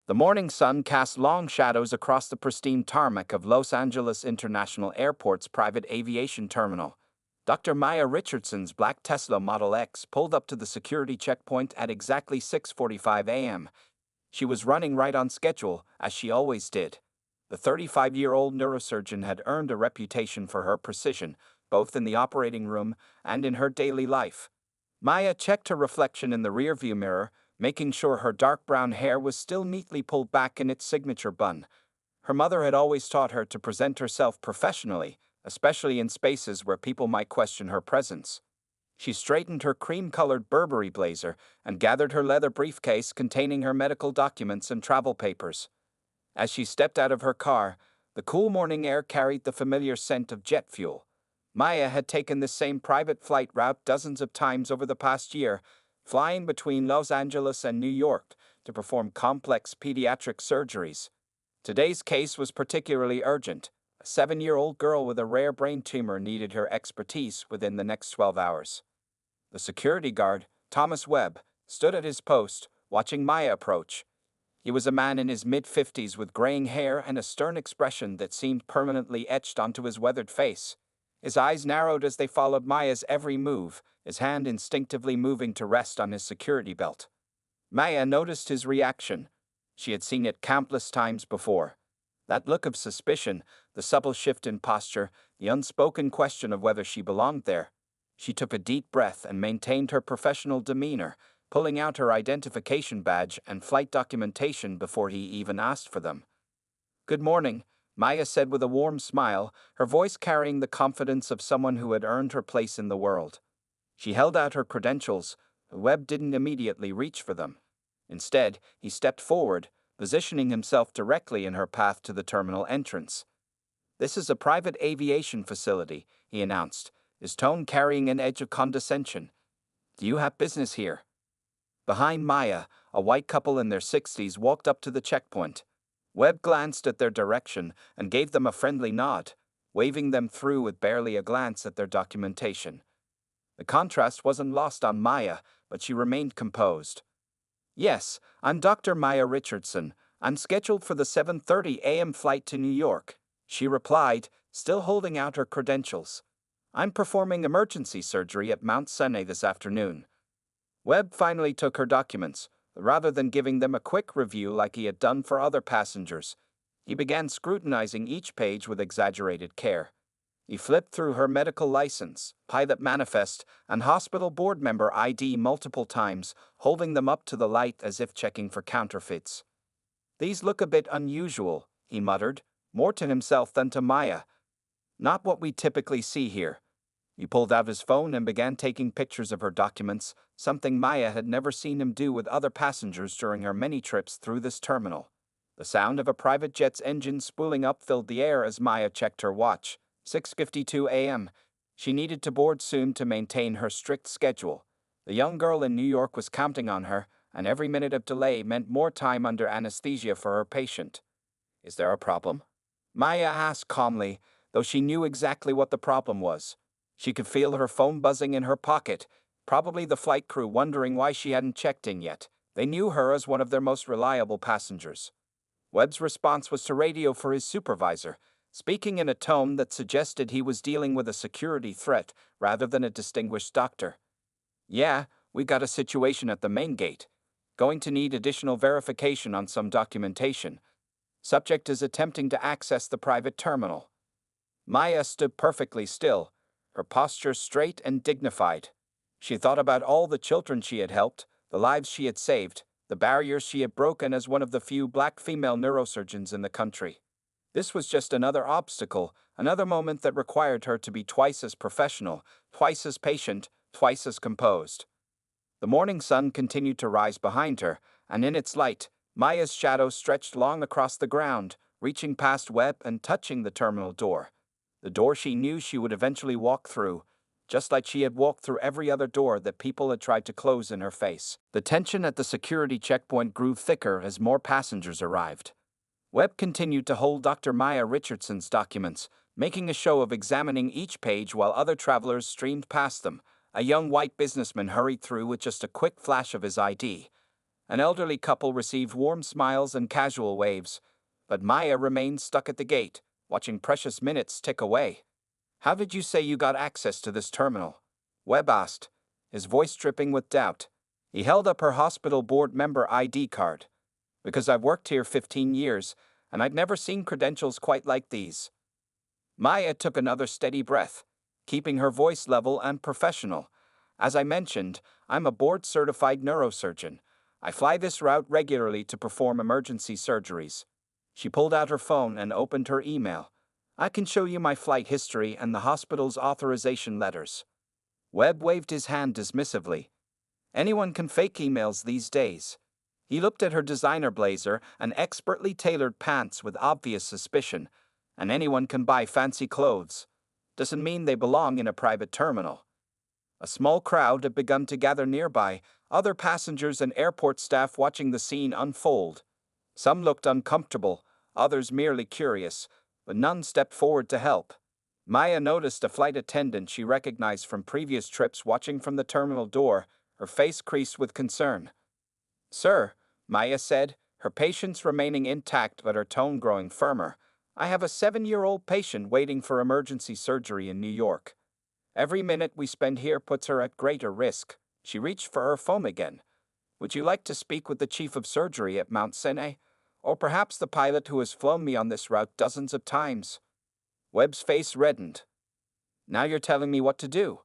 The morning sun cast long shadows across the pristine tarmac of Los Angeles International Airport's private aviation terminal. Dr. Maya Richardson's black Tesla Model X pulled up to the security checkpoint at exactly 6:45 a.m. She was running right on schedule, as she always did. The 35-year-old neurosurgeon had earned a reputation for her precision, both in the operating room and in her daily life. Maya checked her reflection in the rearview mirror, making sure her dark brown hair was still neatly pulled back in its signature bun. Her mother had always taught her to present herself professionally, especially in spaces where people might question her presence. She straightened her cream-colored Burberry blazer and gathered her leather briefcase containing her medical documents and travel papers. As she stepped out of her car, the cool morning air carried the familiar scent of jet fuel. Maya had taken this same private flight route dozens of times over the past year, flying between Los Angeles and New York to perform complex pediatric surgeries. Today's case was particularly urgent. A 7-year-old girl with a rare brain tumor needed her expertise within the next 12 hours. The security guard, Thomas Webb, stood at his post, watching Maya approach. He was a man in his mid-50s with graying hair and a stern expression that seemed permanently etched onto his weathered face. His eyes narrowed as they followed Maya's every move, his hand instinctively moving to rest on his security belt. Maya noticed his reaction. She had seen it countless times before. That look of suspicion, the subtle shift in posture, the unspoken question of whether she belonged there. She took a deep breath and maintained her professional demeanor, pulling out her identification badge and flight documentation before he even asked for them. "Good morning," Maya said with a warm smile, her voice carrying the confidence of someone who had earned her place in the world. She held out her credentials, but Webb didn't immediately reach for them. Instead, he stepped forward, positioning himself directly in her path to the terminal entrance. "This is a private aviation facility," he announced, his tone carrying an edge of condescension. "Do you have business here?" Behind Maya, a white couple in their 60s walked up to the checkpoint. Webb glanced at their direction and gave them a friendly nod, waving them through with barely a glance at their documentation. The contrast wasn't lost on Maya, but she remained composed. "Yes, I'm Dr. Maya Richardson. I'm scheduled for the 7:30 a.m. flight to New York," she replied, still holding out her credentials. "I'm performing emergency surgery at Mount Sinai this afternoon." Webb finally took her documents. Rather than giving them a quick review like he had done for other passengers, he began scrutinizing each page with exaggerated care. He flipped through her medical license, pilot manifest, and hospital board member ID multiple times, holding them up to the light as if checking for counterfeits. "These look a bit unusual," he muttered, more to himself than to Maya. "Not what we typically see here." He pulled out his phone and began taking pictures of her documents, something Maya had never seen him do with other passengers during her many trips through this terminal. The sound of a private jet's engine spooling up filled the air as Maya checked her watch. 6:52 a.m. She needed to board soon to maintain her strict schedule. The young girl in New York was counting on her, and every minute of delay meant more time under anesthesia for her patient. "Is there a problem?" Maya asked calmly, though she knew exactly what the problem was. She could feel her phone buzzing in her pocket, probably the flight crew wondering why she hadn't checked in yet. They knew her as one of their most reliable passengers. Webb's response was to radio for his supervisor, speaking in a tone that suggested he was dealing with a security threat rather than a distinguished doctor. "Yeah, we got a situation at the main gate. Going to need additional verification on some documentation. Subject is attempting to access the private terminal." Maya stood perfectly still, her posture straight and dignified. She thought about all the children she had helped, the lives she had saved, the barriers she had broken as one of the few black female neurosurgeons in the country. This was just another obstacle, another moment that required her to be twice as professional, twice as patient, twice as composed. The morning sun continued to rise behind her, and in its light, Maya's shadow stretched long across the ground, reaching past Webb and touching the terminal door. The door she knew she would eventually walk through, just like she had walked through every other door that people had tried to close in her face. The tension at the security checkpoint grew thicker as more passengers arrived. Webb continued to hold Dr. Maya Richardson's documents, making a show of examining each page while other travelers streamed past them. A young white businessman hurried through with just a quick flash of his ID. An elderly couple received warm smiles and casual waves, but Maya remained stuck at the gate, watching precious minutes tick away. How did you say you got access to this terminal? Webb asked, his voice dripping with doubt. He held up her hospital board member ID card. Because I've worked here 15 years, and I'd never seen credentials quite like these. Maya took another steady breath, keeping her voice level and professional. As I mentioned, I'm a board-certified neurosurgeon. I fly this route regularly to perform emergency surgeries. She pulled out her phone and opened her email. I can show you my flight history and the hospital's authorization letters. Webb waved his hand dismissively. Anyone can fake emails these days. He looked at her designer blazer and expertly tailored pants with obvious suspicion. And anyone can buy fancy clothes. Doesn't mean they belong in a private terminal. A small crowd had begun to gather nearby, other passengers and airport staff watching the scene unfold. Some looked uncomfortable, others merely curious, but none stepped forward to help. Maya noticed a flight attendant she recognized from previous trips watching from the terminal door, her face creased with concern. Sir, Maya said, her patience remaining intact but her tone growing firmer, I have a 7-year-old patient waiting for emergency surgery in New York. Every minute we spend here puts her at greater risk. She reached for her phone again. Would you like to speak with the chief of surgery at Mount Sinai? Or perhaps the pilot who has flown me on this route dozens of times? Webb's face reddened. Now you're telling me what to do.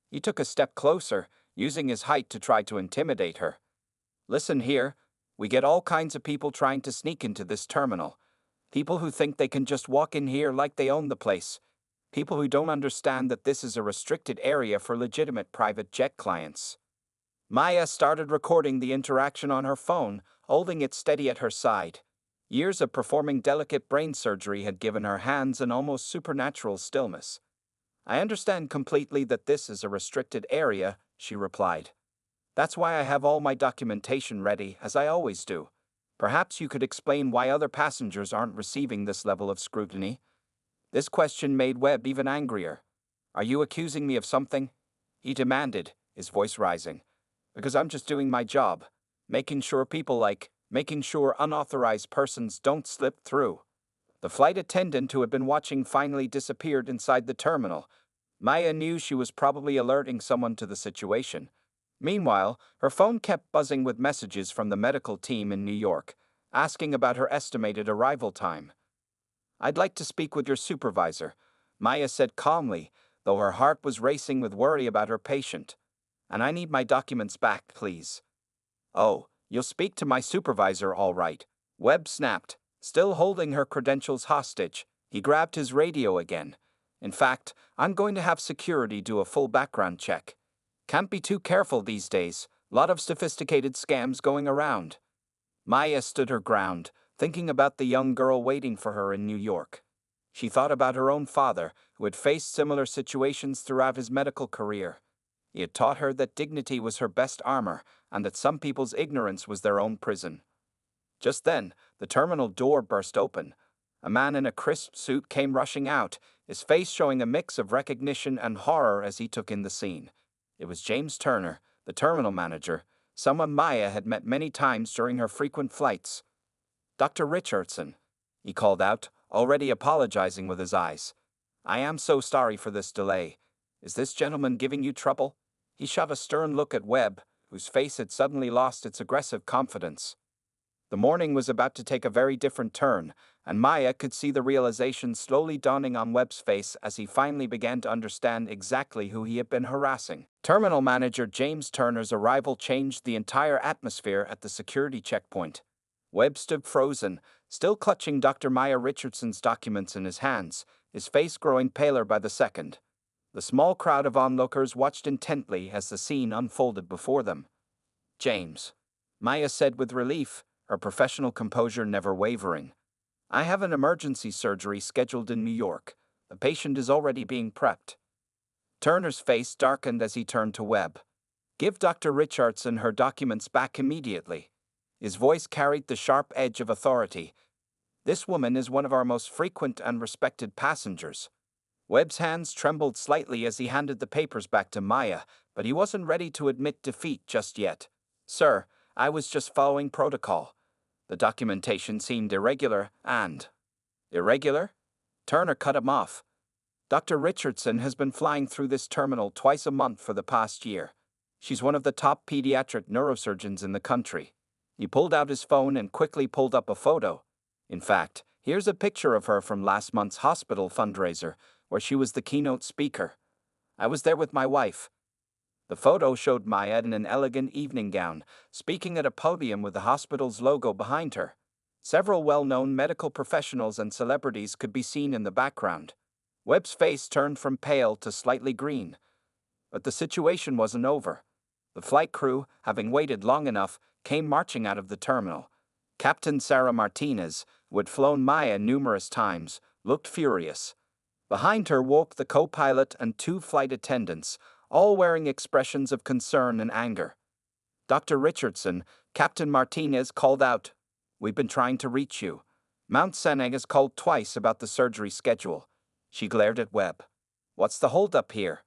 He took a step closer, using his height to try to intimidate her. Listen here, we get all kinds of people trying to sneak into this terminal. People who think they can just walk in here like they own the place. People who don't understand that this is a restricted area for legitimate private jet clients. Maya started recording the interaction on her phone, holding it steady at her side. Years of performing delicate brain surgery had given her hands an almost supernatural stillness. I understand completely that this is a restricted area, she replied. That's why I have all my documentation ready, as I always do. Perhaps you could explain why other passengers aren't receiving this level of scrutiny? This question made Webb even angrier. Are you accusing me of something? He demanded, his voice rising. Because I'm just doing my job, making sure unauthorized persons don't slip through. The flight attendant who had been watching finally disappeared inside the terminal. Maya knew she was probably alerting someone to the situation. Meanwhile, her phone kept buzzing with messages from the medical team in New York, asking about her estimated arrival time. I'd like to speak with your supervisor, Maya said calmly, though her heart was racing with worry about her patient. And I need my documents back, please. Oh, you'll speak to my supervisor, all right, Webb snapped, still holding her credentials hostage. He grabbed his radio again. In fact, I'm going to have security do a full background check. Can't be too careful these days, lot of sophisticated scams going around. Maya stood her ground, thinking about the young girl waiting for her in New York. She thought about her own father, who had faced similar situations throughout his medical career. He had taught her that dignity was her best armor, and that some people's ignorance was their own prison. Just then, the terminal door burst open. A man in a crisp suit came rushing out, his face showing a mix of recognition and horror as he took in the scene. It was James Turner, the terminal manager, someone Maya had met many times during her frequent flights. Dr. Richardson, he called out, already apologizing with his eyes. I am so sorry for this delay. Is this gentleman giving you trouble? He shot a stern look at Webb, whose face had suddenly lost its aggressive confidence. The morning was about to take a very different turn, and Maya could see the realization slowly dawning on Webb's face as he finally began to understand exactly who he had been harassing. Terminal manager James Turner's arrival changed the entire atmosphere at the security checkpoint. Webb stood frozen, still clutching Dr. Maya Richardson's documents in his hands, his face growing paler by the second. The small crowd of onlookers watched intently as the scene unfolded before them. James, Maya said with relief, her professional composure never wavering. I have an emergency surgery scheduled in New York. The patient is already being prepped. Turner's face darkened as he turned to Webb. Give Dr. Richardson her documents back immediately. His voice carried the sharp edge of authority. This woman is one of our most frequent and respected passengers. Webb's hands trembled slightly as he handed the papers back to Maya, but he wasn't ready to admit defeat just yet. Sir, I was just following protocol. The documentation seemed irregular and... Irregular? Turner cut him off. Dr. Richardson has been flying through this terminal twice a month for the past year. She's one of the top pediatric neurosurgeons in the country. He pulled out his phone and quickly pulled up a photo. In fact, here's a picture of her from last month's hospital fundraiser, where she was the keynote speaker. I was there with my wife. The photo showed Maya in an elegant evening gown, speaking at a podium with the hospital's logo behind her. Several well-known medical professionals and celebrities could be seen in the background. Webb's face turned from pale to slightly green. But the situation wasn't over. The flight crew, having waited long enough, came marching out of the terminal. Captain Sarah Martinez, who had flown Maya numerous times, looked furious. Behind her walked the co-pilot and 2 flight attendants, all wearing expressions of concern and anger. Dr. Richardson, Captain Martinez called out, "We've been trying to reach you. Mount Sinai has called twice about the surgery schedule." She glared at Webb. "What's the holdup here?"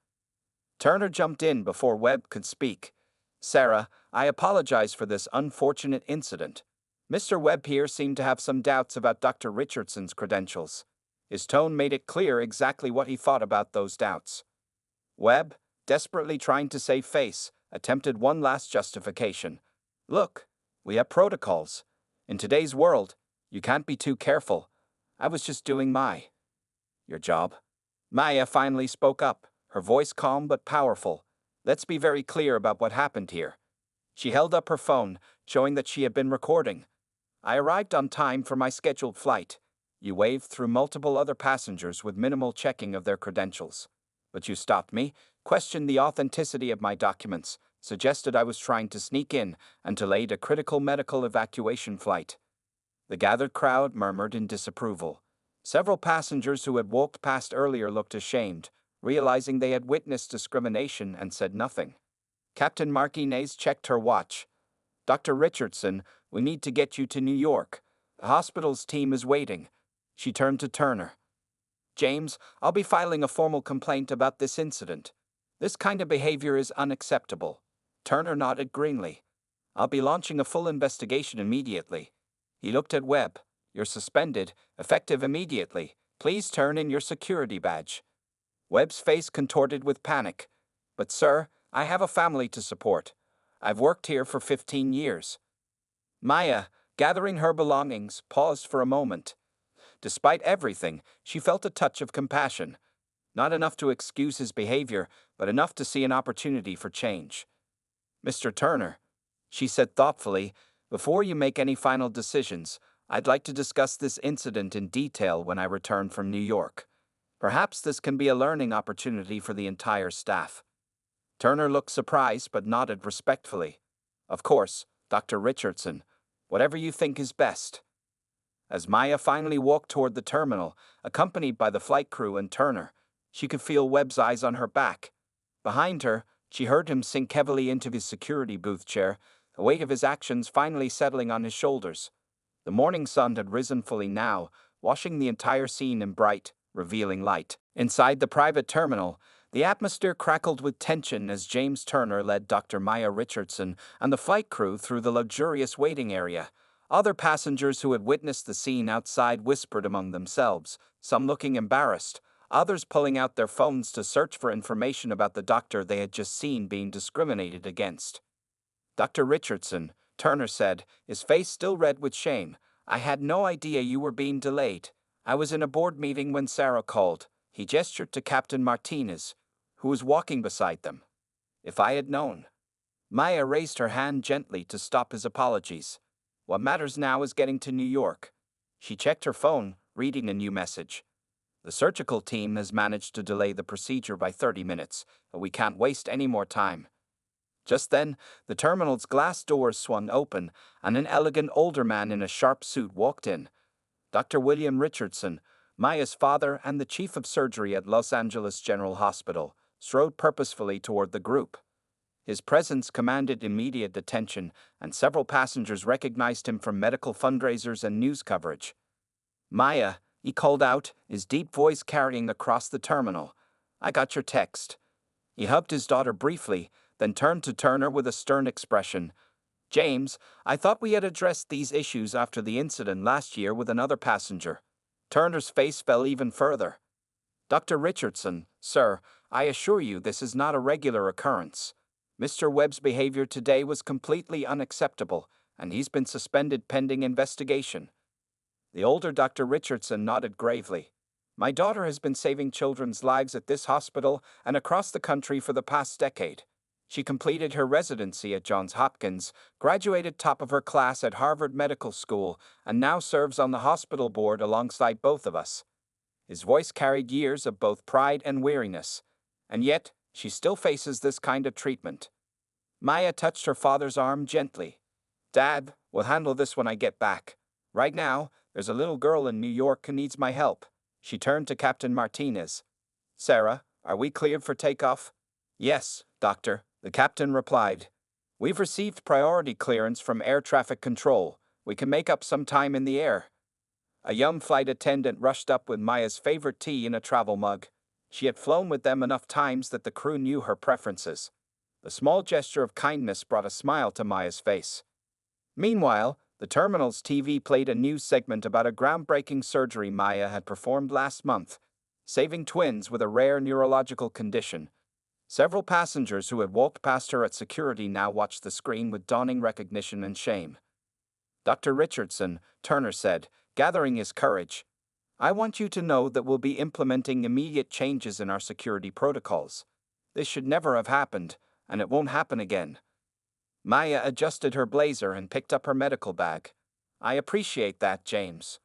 Turner jumped in before Webb could speak. "Sarah, I apologize for this unfortunate incident. Mr. Webb here seemed to have some doubts about Dr. Richardson's credentials. His tone made it clear exactly what he thought about those doubts." Webb, desperately trying to save face, attempted one last justification. "Look, we have protocols. In today's world, you can't be too careful. I was just doing your job." Maya finally spoke up, her voice calm but powerful. "Let's be very clear about what happened here." She held up her phone, showing that she had been recording. "I arrived on time for my scheduled flight. You waved through multiple other passengers with minimal checking of their credentials. But you stopped me, questioned the authenticity of my documents, suggested I was trying to sneak in, and delayed a critical medical evacuation flight." The gathered crowd murmured in disapproval. Several passengers who had walked past earlier looked ashamed, realizing they had witnessed discrimination, and said nothing. Captain Martinez checked her watch. "Dr. Richardson, we need to get you to New York. The hospital's team is waiting." She turned to Turner. "James, I'll be filing a formal complaint about this incident. This kind of behavior is unacceptable." Turner nodded greenly. "I'll be launching a full investigation immediately." He looked at Webb. "You're suspended, effective immediately. Please turn in your security badge." Webb's face contorted with panic. "But sir, I have a family to support. I've worked here for 15 years. Maya, gathering her belongings, paused for a moment. Despite everything, she felt a touch of compassion. Not enough to excuse his behavior, but enough to see an opportunity for change. "Mr. Turner," she said thoughtfully, "before you make any final decisions, I'd like to discuss this incident in detail when I return from New York. Perhaps this can be a learning opportunity for the entire staff." Turner looked surprised but nodded respectfully. "Of course, Dr. Richardson. Whatever you think is best." As Maya finally walked toward the terminal, accompanied by the flight crew and Turner, she could feel Webb's eyes on her back. Behind her, she heard him sink heavily into his security booth chair, the weight of his actions finally settling on his shoulders. The morning sun had risen fully now, washing the entire scene in bright, revealing light. Inside the private terminal, the atmosphere crackled with tension as James Turner led Dr. Maya Richardson and the flight crew through the luxurious waiting area. Other passengers who had witnessed the scene outside whispered among themselves, some looking embarrassed, others pulling out their phones to search for information about the doctor they had just seen being discriminated against. "Dr. Richardson," Turner said, his face still red with shame, "I had no idea you were being delayed. I was in a board meeting when Sarah called." He gestured to Captain Martinez, who was walking beside them. "If I had known." Maya raised her hand gently to stop his apologies. "What matters now is getting to New York." She checked her phone, reading a new message. "The surgical team has managed to delay the procedure by 30 minutes, but we can't waste any more time." Just then, the terminal's glass doors swung open, and an elegant older man in a sharp suit walked in. Dr. William Richardson, Maya's father and the chief of surgery at Los Angeles General Hospital, strode purposefully toward the group. His presence commanded immediate attention, and several passengers recognized him from medical fundraisers and news coverage. "Maya," he called out, his deep voice carrying across the terminal, "I got your text." He hugged his daughter briefly, then turned to Turner with a stern expression. James, I thought we had addressed these issues after the incident last year with another passenger. Turner's face fell even further. Dr. Richardson, sir, I assure you this is not a regular occurrence. Mr. Webb's behavior today was completely unacceptable, and he's been suspended pending investigation. The older Dr. Richardson nodded gravely. My daughter has been saving children's lives at this hospital and across the country for the past decade. She completed her residency at Johns Hopkins, graduated top of her class at Harvard Medical School, and now serves on the hospital board alongside both of us. His voice carried years of both pride and weariness, and yet she still faces this kind of treatment. Maya touched her father's arm gently. Dad, we'll handle this when I get back. Right now, there's a little girl in New York who needs my help. She turned to Captain Martinez. Sarah, are we cleared for takeoff? Yes, Doctor, the captain replied. We've received priority clearance from air traffic control. We can make up some time in the air. A young flight attendant rushed up with Maya's favorite tea in a travel mug. She had flown with them enough times that the crew knew her preferences. The small gesture of kindness brought a smile to Maya's face. Meanwhile, the terminal's TV played a news segment about a groundbreaking surgery Maya had performed last month, saving twins with a rare neurological condition. Several passengers who had walked past her at security now watched the screen with dawning recognition and shame. Dr. Richardson, Turner said, gathering his courage, I want you to know that we'll be implementing immediate changes in our security protocols. This should never have happened, and it won't happen again. Maya adjusted her blazer and picked up her medical bag. I appreciate that, James.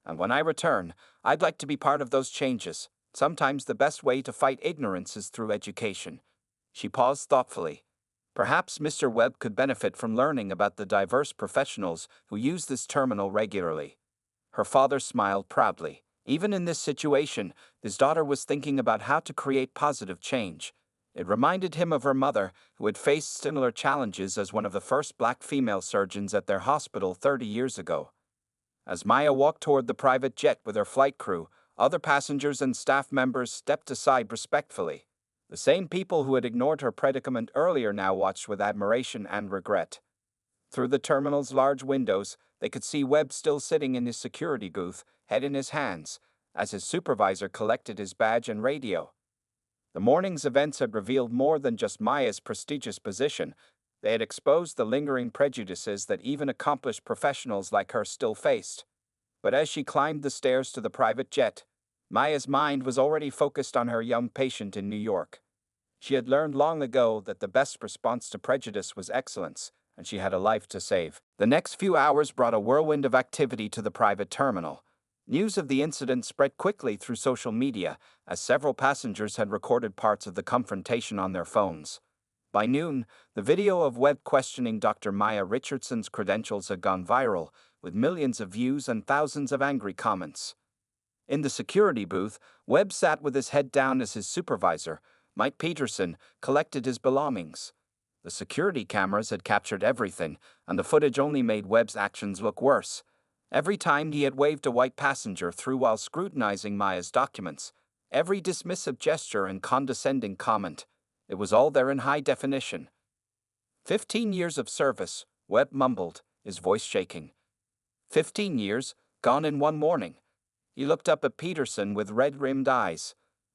And when I return, I'd like to be part of those changes. Sometimes the best way to fight ignorance is through education. She paused thoughtfully. Perhaps Mr. Webb could benefit from learning about the diverse professionals who use this terminal regularly. Her father smiled proudly. Even in this situation, his daughter was thinking about how to create positive change. It reminded him of her mother, who had faced similar challenges as one of the first black female surgeons at their hospital 30 years ago. As Maya walked toward the private jet with her flight crew, other passengers and staff members stepped aside respectfully. The same people who had ignored her predicament earlier now watched with admiration and regret. Through the terminal's large windows, they could see Webb still sitting in his security booth, head in his hands, as his supervisor collected his badge and radio. The morning's events had revealed more than just Maya's prestigious position. They had exposed the lingering prejudices that even accomplished professionals like her still faced. But as she climbed the stairs to the private jet, Maya's mind was already focused on her young patient in New York. She had learned long ago that the best response to prejudice was excellence, and she had a life to save. The next few hours brought a whirlwind of activity to the private terminal. News of the incident spread quickly through social media, as several passengers had recorded parts of the confrontation on their phones. By noon, the video of Webb questioning Dr. Maya Richardson's credentials had gone viral, with millions of views and thousands of angry comments. In the security booth, Webb sat with his head down as his supervisor, Mike Peterson, collected his belongings. The security cameras had captured everything, and the footage only made Webb's actions look worse. Every time he had waved a white passenger through while scrutinizing Maya's documents, every dismissive gesture and condescending comment, it was all there in high definition. 15 years of service, Webb mumbled, his voice shaking. 15 years, gone in one morning. He looked up at Peterson with red-rimmed eyes.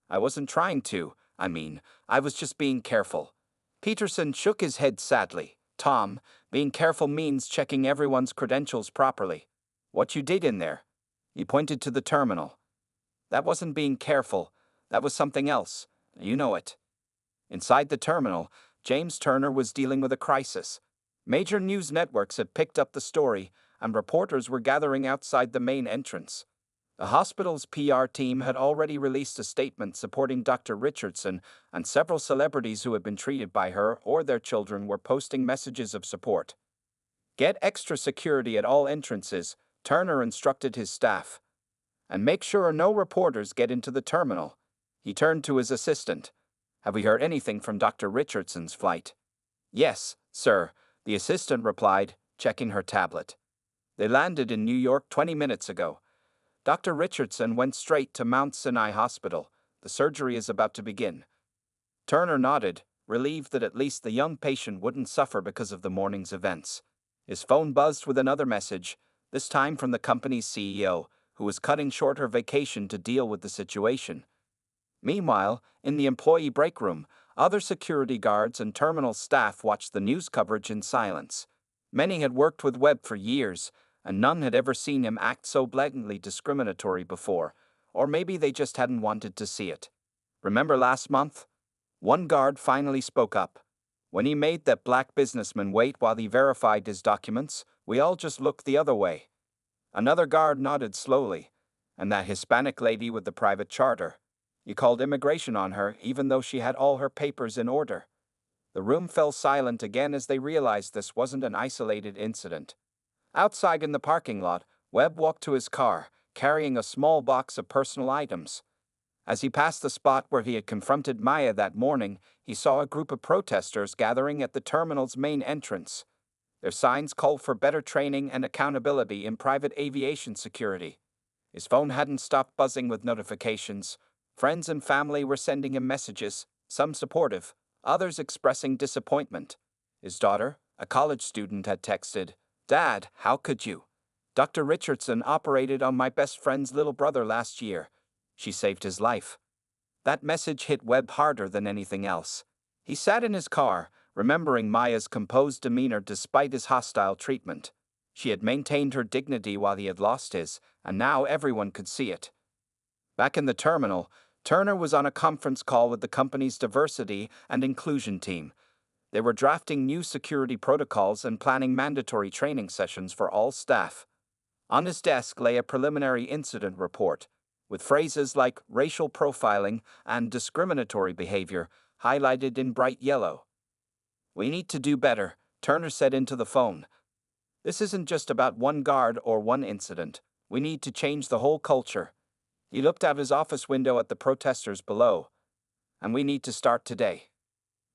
I wasn't trying to, I was just being careful. Peterson shook his head sadly. Tom, being careful means checking everyone's credentials properly. What you did in there? He pointed to the terminal. That wasn't being careful. That was something else. You know it. Inside the terminal, James Turner was dealing with a crisis. Major news networks had picked up the story, and reporters were gathering outside the main entrance. The hospital's PR team had already released a statement supporting Dr. Richardson, and several celebrities who had been treated by her or their children were posting messages of support. Get extra security at all entrances, Turner instructed his staff. And make sure no reporters get into the terminal. He turned to his assistant. Have we heard anything from Dr. Richardson's flight? Yes, sir, the assistant replied, checking her tablet. They landed in New York 20 minutes ago. Dr. Richardson went straight to Mount Sinai Hospital. The surgery is about to begin. Turner nodded, relieved that at least the young patient wouldn't suffer because of the morning's events. His phone buzzed with another message, this time from the company's CEO, who was cutting short her vacation to deal with the situation. Meanwhile, in the employee break room, other security guards and terminal staff watched the news coverage in silence. Many had worked with Webb for years, and none had ever seen him act so blatantly discriminatory before, or maybe they just hadn't wanted to see it. Remember last month? One guard finally spoke up. When he made that black businessman wait while he verified his documents, we all just looked the other way. Another guard nodded slowly, and that Hispanic lady with the private charter. He called immigration on her even though she had all her papers in order. The room fell silent again as they realized this wasn't an isolated incident. Outside in the parking lot, Webb walked to his car, carrying a small box of personal items. As he passed the spot where he had confronted Maya that morning, he saw a group of protesters gathering at the terminal's main entrance. Their signs called for better training and accountability in private aviation security. His phone hadn't stopped buzzing with notifications. Friends and family were sending him messages, some supportive, others expressing disappointment. His daughter, a college student, had texted, "Dad, how could you? Dr. Richardson operated on my best friend's little brother last year. She saved his life." That message hit Webb harder than anything else. He sat in his car, remembering Maya's composed demeanor despite his hostile treatment. She had maintained her dignity while he had lost his, and now everyone could see it. Back in the terminal, Turner was on a conference call with the company's diversity and inclusion team. They were drafting new security protocols and planning mandatory training sessions for all staff. On his desk lay a preliminary incident report, with phrases like racial profiling and discriminatory behavior highlighted in bright yellow. "We need to do better," Turner said into the phone. "This isn't just about one guard or one incident. We need to change the whole culture." He looked out his office window at the protesters below. "And we need to start today."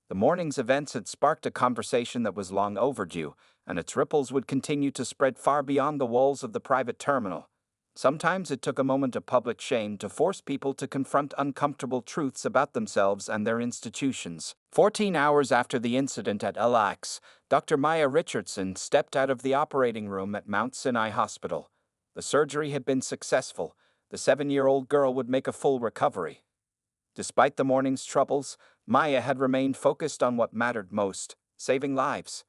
The morning's events had sparked a conversation that was long overdue, and its ripples would continue to spread far beyond the walls of the private terminal. Sometimes it took a moment of public shame to force people to confront uncomfortable truths about themselves and their institutions. 14 hours after the incident at LAX, Dr. Maya Richardson stepped out of the operating room at Mount Sinai Hospital. The surgery had been successful. The 7-year-old girl would make a full recovery. Despite the morning's troubles, Maya had remained focused on what mattered most, saving lives.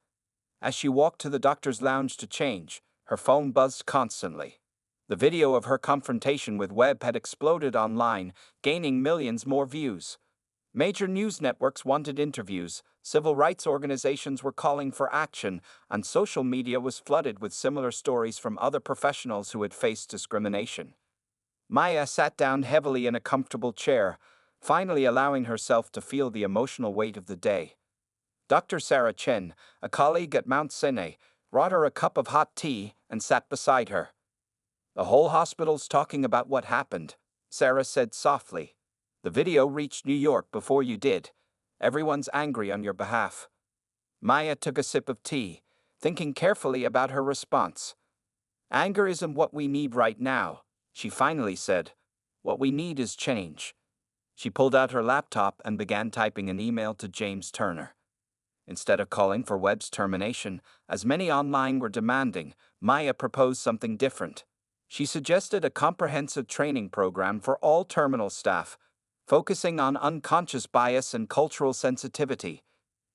As she walked to the doctor's lounge to change, her phone buzzed constantly. The video of her confrontation with Webb had exploded online, gaining millions more views. Major news networks wanted interviews, civil rights organizations were calling for action, and social media was flooded with similar stories from other professionals who had faced discrimination. Maya sat down heavily in a comfortable chair, finally allowing herself to feel the emotional weight of the day. Dr. Sarah Chen, a colleague at Mount Sinai, brought her a cup of hot tea and sat beside her. "The whole hospital's talking about what happened," Sarah said softly. "The video reached New York before you did. Everyone's angry on your behalf." Maya took a sip of tea, thinking carefully about her response. "Anger isn't what we need right now," she finally said. "What we need is change." She pulled out her laptop and began typing an email to James Turner. Instead of calling for Webb's termination, as many online were demanding, Maya proposed something different. She suggested a comprehensive training program for all terminal staff, focusing on unconscious bias and cultural sensitivity.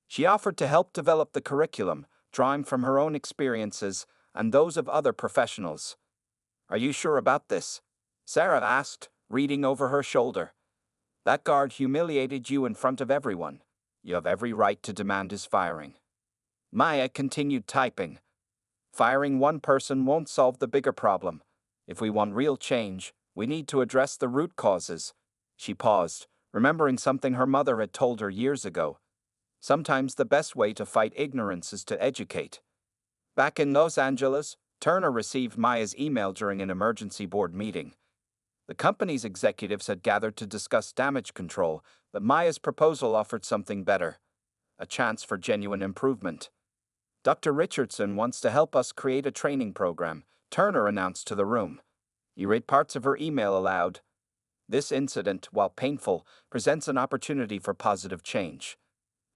She offered to help develop the curriculum, drawing from her own experiences and those of other professionals. "Are you sure about this?" Sarah asked, reading over her shoulder. "That guard humiliated you in front of everyone. You have every right to demand his firing." Maya continued typing. "Firing one person won't solve the bigger problem. If we want real change, we need to address the root causes." She paused, remembering something her mother had told her years ago. Sometimes the best way to fight ignorance is to educate. Back in Los Angeles, Turner received Maya's email during an emergency board meeting. The company's executives had gathered to discuss damage control, but Maya's proposal offered something better: a chance for genuine improvement. "Dr. Richardson wants to help us create a training program," Turner announced to the room. He read parts of her email aloud. "This incident, while painful, presents an opportunity for positive change.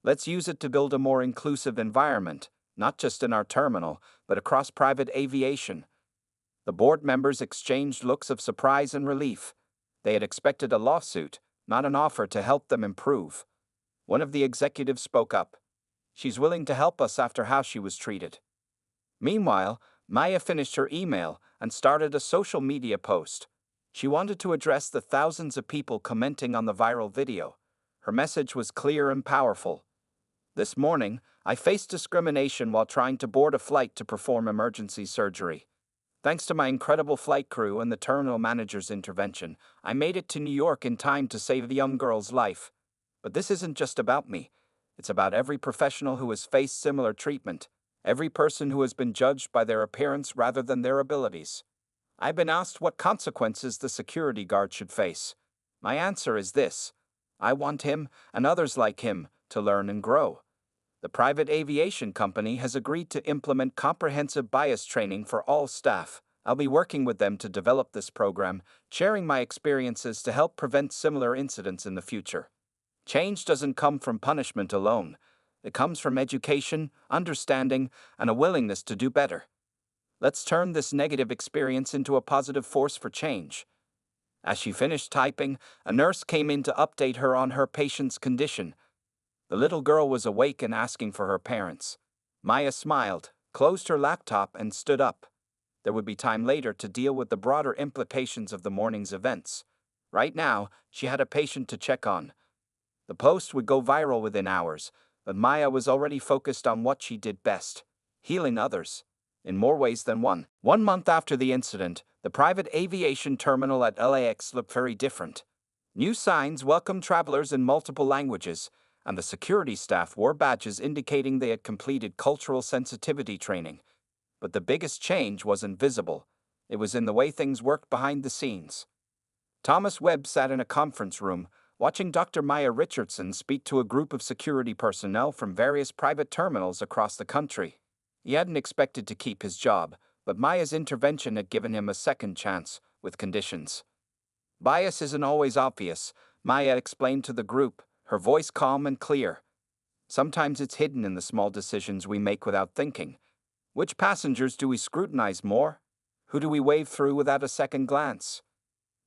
Let's use it to build a more inclusive environment, not just in our terminal, but across private aviation. The board members exchanged looks of surprise and relief. They had expected a lawsuit, not an offer to help them improve. One of the executives spoke up. "She's willing to help us after how she was treated." Meanwhile, Maya finished her email and started a social media post. She wanted to address the thousands of people commenting on the viral video. Her message was clear and powerful. "This morning, I faced discrimination while trying to board a flight to perform emergency surgery. Thanks to my incredible flight crew and the terminal manager's intervention, I made it to New York in time to save the young girl's life. But this isn't just about me. It's about every professional who has faced similar treatment, every person who has been judged by their appearance rather than their abilities. I've been asked what consequences the security guard should face. My answer is this: I want him, and others like him, to learn and grow. The private aviation company has agreed to implement comprehensive bias training for all staff. I'll be working with them to develop this program, sharing my experiences to help prevent similar incidents in the future. Change doesn't come from punishment alone. It comes from education, understanding, and a willingness to do better. Let's turn this negative experience into a positive force for change." As she finished typing, a nurse came in to update her on her patient's condition. The little girl was awake and asking for her parents. Maya smiled, closed her laptop, and stood up. There would be time later to deal with the broader implications of the morning's events. Right now, she had a patient to check on. The post would go viral within hours, but Maya was already focused on what she did best: healing others. In more ways than one. 1 month after the incident, the private aviation terminal at LAX looked very different. New signs welcomed travelers in multiple languages, and the security staff wore badges indicating they had completed cultural sensitivity training. But the biggest change wasn't visible. It was in the way things worked behind the scenes. Thomas Webb sat in a conference room, watching Dr. Maya Richardson speak to a group of security personnel from various private terminals across the country. He hadn't expected to keep his job, but Maya's intervention had given him a second chance, with conditions. "Bias isn't always obvious," Maya explained to the group, her voice calm and clear. "Sometimes it's hidden in the small decisions we make without thinking. Which passengers do we scrutinize more? Who do we wave through without a second glance?"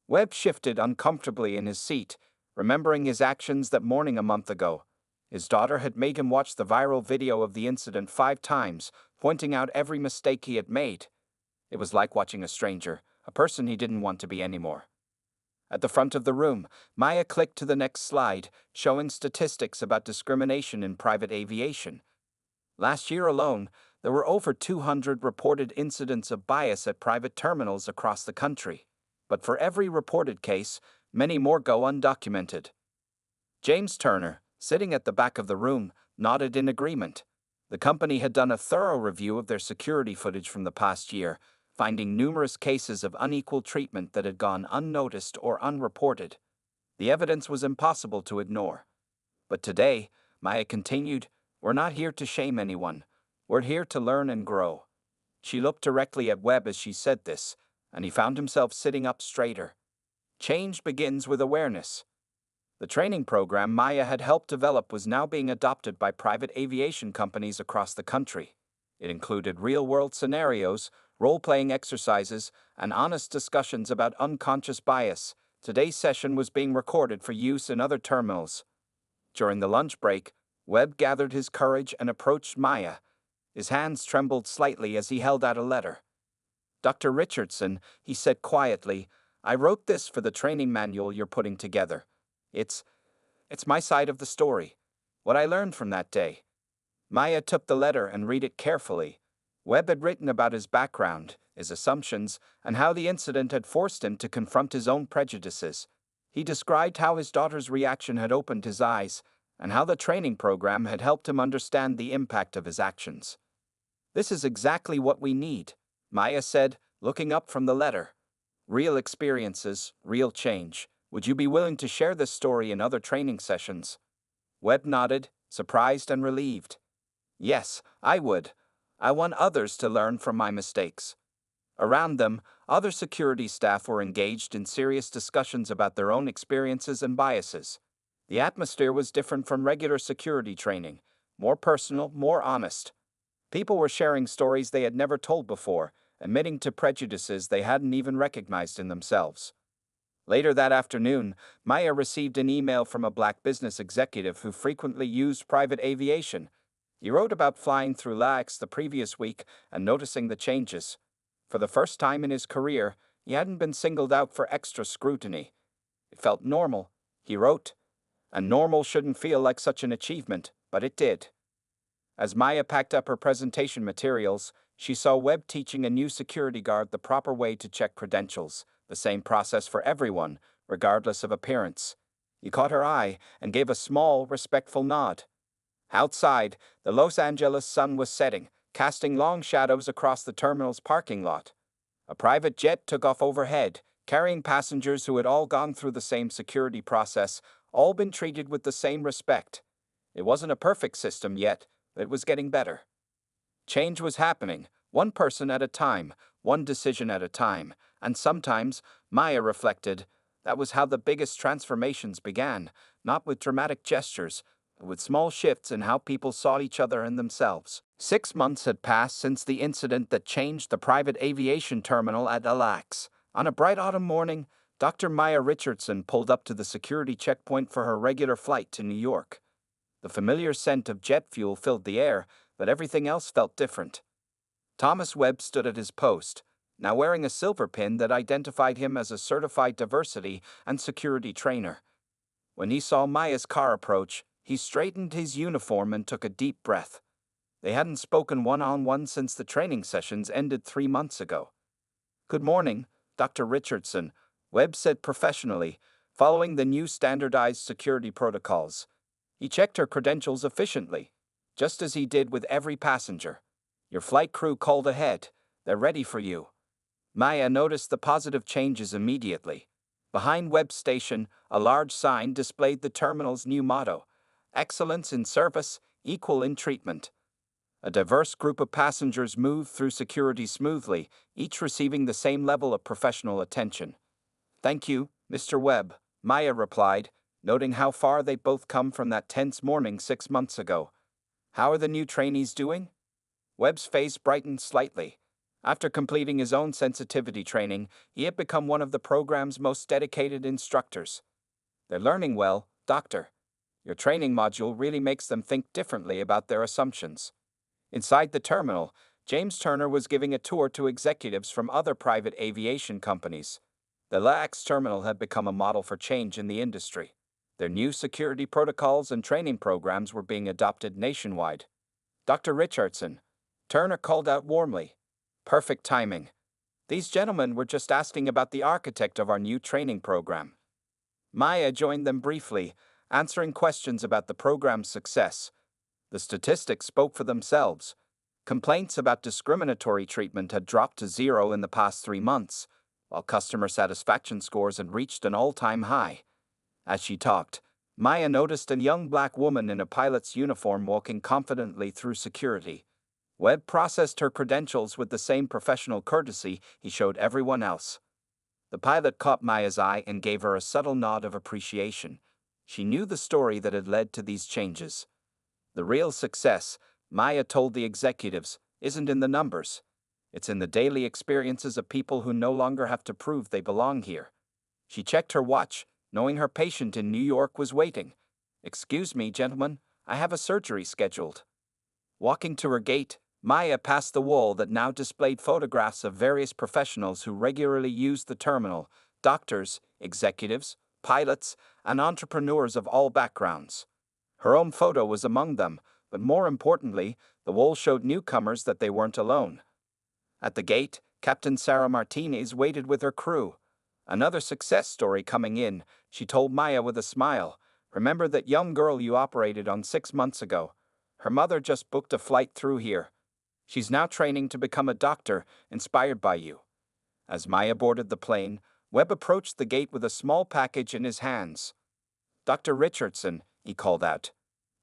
Webb shifted uncomfortably in his seat, remembering his actions that morning a month ago. His daughter had made him watch the viral video of the incident 5 times, pointing out every mistake he had made. It was like watching a stranger, a person he didn't want to be anymore. At the front of the room, Maya clicked to the next slide, showing statistics about discrimination in private aviation. Last year alone, there were over 200 reported incidents of bias at private terminals across the country. But for every reported case, many more go undocumented. James Turner, sitting at the back of the room, nodded in agreement. The company had done a thorough review of their security footage from the past year, finding numerous cases of unequal treatment that had gone unnoticed or unreported. The evidence was impossible to ignore. But today, Maya continued, "We're not here to shame anyone. We're here to learn and grow." She looked directly at Webb as she said this, and he found himself sitting up straighter. Change begins with awareness. The training program Maya had helped develop was now being adopted by private aviation companies across the country. It included real-world scenarios, role-playing exercises, and honest discussions about unconscious bias. Today's session was being recorded for use in other terminals. During the lunch break, Webb gathered his courage and approached Maya. His hands trembled slightly as he held out a letter. "Dr. Richardson," he said quietly, "I wrote this for the training manual you're putting together. It's my side of the story. What I learned from that day." Maya took the letter and read it carefully. Webb had written about his background, his assumptions, and how the incident had forced him to confront his own prejudices. He described how his daughter's reaction had opened his eyes, and how the training program had helped him understand the impact of his actions. "This is exactly what we need," Maya said, looking up from the letter. "Real experiences, real change. Would you be willing to share this story in other training sessions?" Webb nodded, surprised and relieved. "Yes, I would. I want others to learn from my mistakes." Around them, other security staff were engaged in serious discussions about their own experiences and biases. The atmosphere was different from regular security training, more personal, more honest. People were sharing stories they had never told before, admitting to prejudices they hadn't even recognized in themselves. Later that afternoon, Maya received an email from a black business executive who frequently used private aviation. He wrote about flying through LAX the previous week and noticing the changes. For the first time in his career, he hadn't been singled out for extra scrutiny. It felt normal, he wrote, and normal shouldn't feel like such an achievement, but it did. As Maya packed up her presentation materials, she saw Webb teaching a new security guard the proper way to check credentials, the same process for everyone, regardless of appearance. He caught her eye and gave a small, respectful nod. Outside, the Los Angeles sun was setting, casting long shadows across the terminal's parking lot. A private jet took off overhead, carrying passengers who had all gone through the same security process, all been treated with the same respect. It wasn't a perfect system yet, but it was getting better. Change was happening, one person at a time, one decision at a time, and sometimes, Maya reflected, that was how the biggest transformations began, not with dramatic gestures, but with small shifts in how people saw each other and themselves. 6 months had passed since the incident that changed the private aviation terminal at LAX. On a bright autumn morning, Dr. Maya Richardson pulled up to the security checkpoint for her regular flight to New York. The familiar scent of jet fuel filled the air, but everything else felt different. Thomas Webb stood at his post, now wearing a silver pin that identified him as a certified diversity and security trainer. When he saw Maya's car approach, he straightened his uniform and took a deep breath. They hadn't spoken one-on-one since the training sessions ended 3 months ago. "Good morning, Dr. Richardson," Webb said professionally, following the new standardized security protocols. He checked her credentials efficiently, just as he did with every passenger. "Your flight crew called ahead. They're ready for you." Maya noticed the positive changes immediately. Behind Webb's station, a large sign displayed the terminal's new motto, "Excellence in service, equal in treatment." A diverse group of passengers moved through security smoothly, each receiving the same level of professional attention. "Thank you, Mr. Webb," Maya replied, noting how far they'd both come from that tense morning 6 months ago. "How are the new trainees doing?" Webb's face brightened slightly. After completing his own sensitivity training, he had become one of the program's most dedicated instructors. "They're learning well, Doctor. Your training module really makes them think differently about their assumptions." Inside the terminal, James Turner was giving a tour to executives from other private aviation companies. The LAX terminal had become a model for change in the industry. Their new security protocols and training programs were being adopted nationwide. "Dr. Richardson," Turner called out warmly. "Perfect timing. These gentlemen were just asking about the architect of our new training program." Maya joined them briefly, answering questions about the program's success. The statistics spoke for themselves. Complaints about discriminatory treatment had dropped to 0 in the past 3 months, while customer satisfaction scores had reached an all-time high. As she talked, Maya noticed a young black woman in a pilot's uniform walking confidently through security. Webb processed her credentials with the same professional courtesy he showed everyone else. The pilot caught Maya's eye and gave her a subtle nod of appreciation. She knew the story that had led to these changes. The real success, Maya told the executives, isn't in the numbers. It's in the daily experiences of people who no longer have to prove they belong here. She checked her watch, knowing her patient in New York was waiting. "Excuse me, gentlemen, I have a surgery scheduled." Walking to her gate, Maya passed the wall that now displayed photographs of various professionals who regularly used the terminal, doctors, executives, pilots, and entrepreneurs of all backgrounds. Her own photo was among them, but more importantly, the wall showed newcomers that they weren't alone. At the gate, Captain Sarah Martinez waited with her crew. "Another success story coming in," she told Maya with a smile. "Remember that young girl you operated on 6 months ago? Her mother just booked a flight through here. She's now training to become a doctor, inspired by you." As Maya boarded the plane, Webb approached the gate with a small package in his hands. "Dr. Richardson," he called out,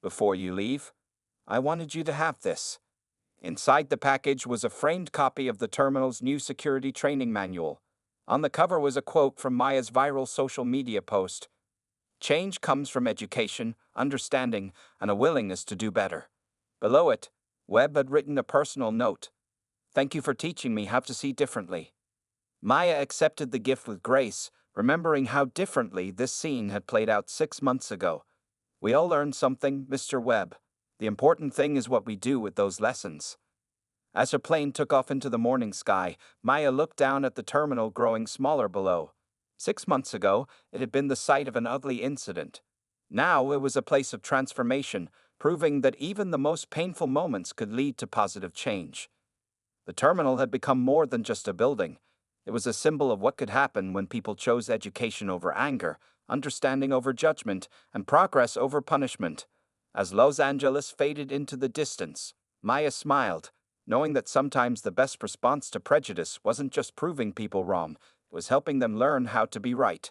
"before you leave, I wanted you to have this." Inside the package was a framed copy of the terminal's new security training manual. On the cover was a quote from Maya's viral social media post. "Change comes from education, understanding, and a willingness to do better." Below it, Webb had written a personal note. "Thank you for teaching me how to see differently." Maya accepted the gift with grace, remembering how differently this scene had played out 6 months ago. "We all learned something, Mr. Webb. The important thing is what we do with those lessons." As her plane took off into the morning sky, Maya looked down at the terminal growing smaller below. 6 months ago, it had been the site of an ugly incident. Now it was a place of transformation, proving that even the most painful moments could lead to positive change. The terminal had become more than just a building. It was a symbol of what could happen when people chose education over anger, understanding over judgment, and progress over punishment. As Los Angeles faded into the distance, Maya smiled, knowing that sometimes the best response to prejudice wasn't just proving people wrong, it was helping them learn how to be right.